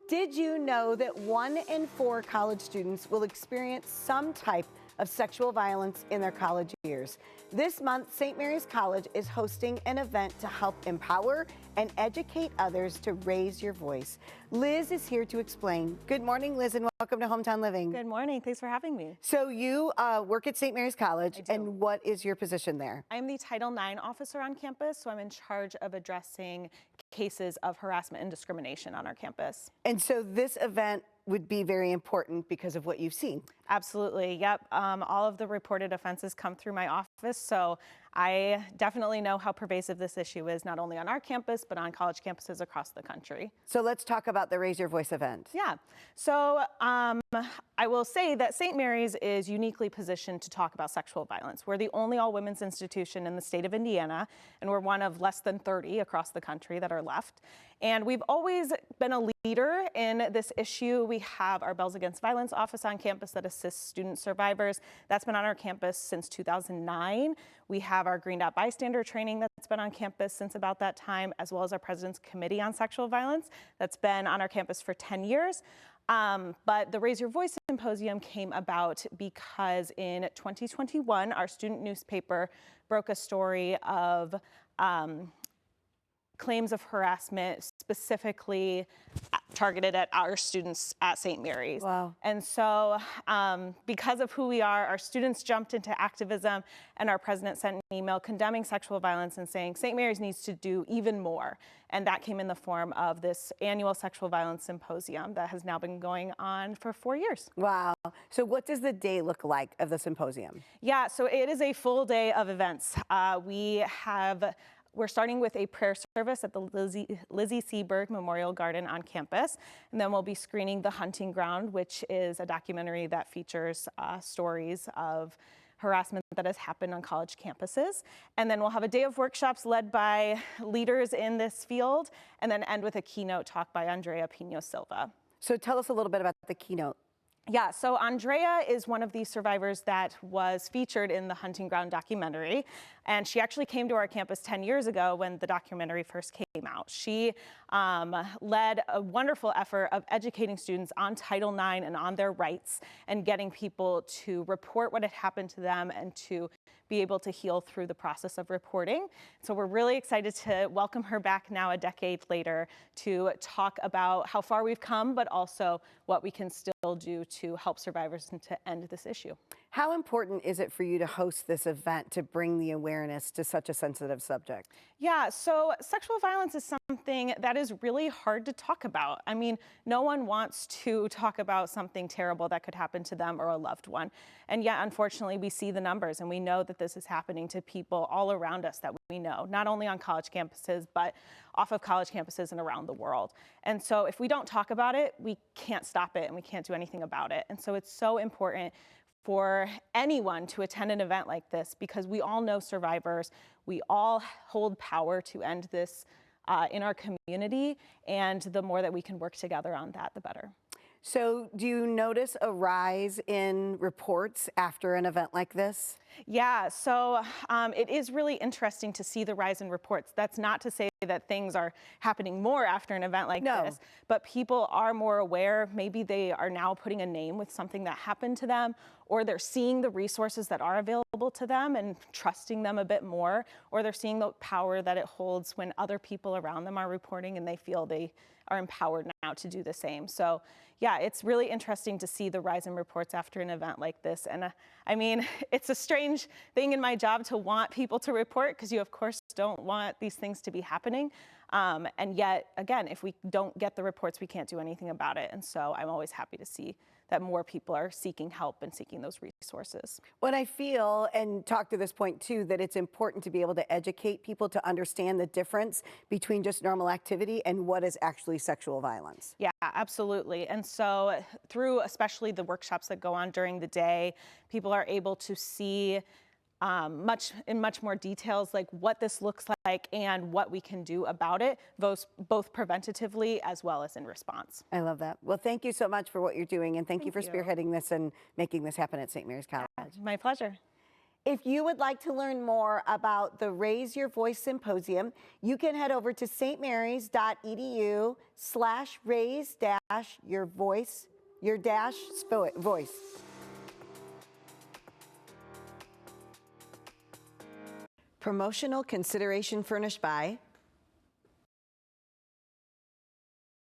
Did you know that 1 in 4 college students will experience some type of sexual violence in their college years? This month, St. Mary's College is hosting an event to help empower and educate others to raise your voice. Liz is here to explain. Good morning, Liz, and welcome to Hometown Living. Good morning. Thanks for having me. So you work at St. Mary's College, I do. and what is your position there? I'm the Title IX officer on campus, so I'm in charge of addressing cases of harassment and discrimination on our campus. And so this event would be very important because of what you've seen. Absolutely. Yep. All of the reported offenses come through my office, so I definitely know how pervasive this issue is, not only on our campus, but on college campuses across the country. So let's talk about the Raise Your Voice event. Yeah. So I will say that St. Mary's is uniquely positioned to talk about sexual violence. We're the only all-women's institution in the state of Indiana, and we're one of less than 30 across the country that are left. And we've always been a leader in this issue. We have our Bells Against Violence office on campus that assists student survivors. That's been on our campus since 2009. We have our Green Dot Bystander training that's been on campus since about that time, as well as our President's Committee on Sexual Violence that's been on our campus for 10 years. But the Raise Your Voice Symposium came about because in 2021, our student newspaper broke a story of claims of harassment specifically targeted at our students at St. Mary's. Wow. And so because of who we are, our students jumped into activism, and our president sent an email condemning sexual violence and saying St. Mary's needs to do even more. And that came in the form of this annual Sexual Violence Symposium that has now been going on for 4 years. Wow. So what does the day look like of the symposium? Yeah, so it is a full day of events. We're starting with a prayer service at the Lizzie Seberg Memorial Garden on campus, and then we'll be screening The Hunting Ground, which is a documentary that features stories of harassment that has happened on college campuses. And then we'll have a day of workshops led by leaders in this field, and then end with a keynote talk by Andrea Pino Silva. So tell us a little bit about the keynote. Yeah, so Andrea is one of the survivors that was featured in the Hunting Ground documentary, and she actually came to our campus 10 years ago when the documentary first came out. She led a wonderful effort of educating students on Title IX and on their rights, and getting people to report what had happened to them and to be able to heal through the process of reporting. So we're really excited to welcome her back now a decade later to talk about how far we've come, but also what we can still do to help survivors and to end this issue. How important is it for you to host this event to bring the awareness to such a sensitive subject? Yeah, so sexual violence is something that is really hard to talk about. I mean, no one wants to talk about something terrible that could happen to them or a loved one. And yet, unfortunately, we see the numbers, and we know that this is happening to people all around us that we know, not only on college campuses, but off of college campuses and around the world. And so if we don't talk about it, we can't stop it, and we can't do anything about it. And so it's so important for anyone to attend an event like this, because we all know survivors. We all hold power to end this in our community, and the more that we can work together on that, the better. So do you notice a rise in reports after an event like this? Yeah, so it is really interesting to see the rise in reports. That's not to say that things are happening more after an event like this, but people are more aware. Maybe they are now putting a name with something that happened to them, or they're seeing the resources that are available to them and trusting them a bit more, or they're seeing the power that it holds when other people around them are reporting and they feel they are empowered now to do the same. So yeah, it's really interesting to see the rise in reports after an event like this. And I mean, it's a strange thing in my job to want people to report, because you of course don't want these things to be happening. And yet, again, if we don't get the reports, we can't do anything about it. And so I'm always happy to see that more people are seeking help and seeking those resources. Well, I feel, and talk to this point too, that it's important to be able to educate people to understand the difference between just normal activity and what is actually sexual violence. Yeah, absolutely. And so through especially the workshops that go on during the day, people are able to see much more details, like what this looks like and what we can do about it, both preventatively as well as in response. I love that. Well, thank you so much for what you're doing, and thank you for spearheading this and making this happen at St. Mary's College. Yeah, my pleasure. If you would like to learn more about the Raise Your Voice Symposium, you can head over to SaintMarys.edu/raise-your-voice. Promotional consideration furnished by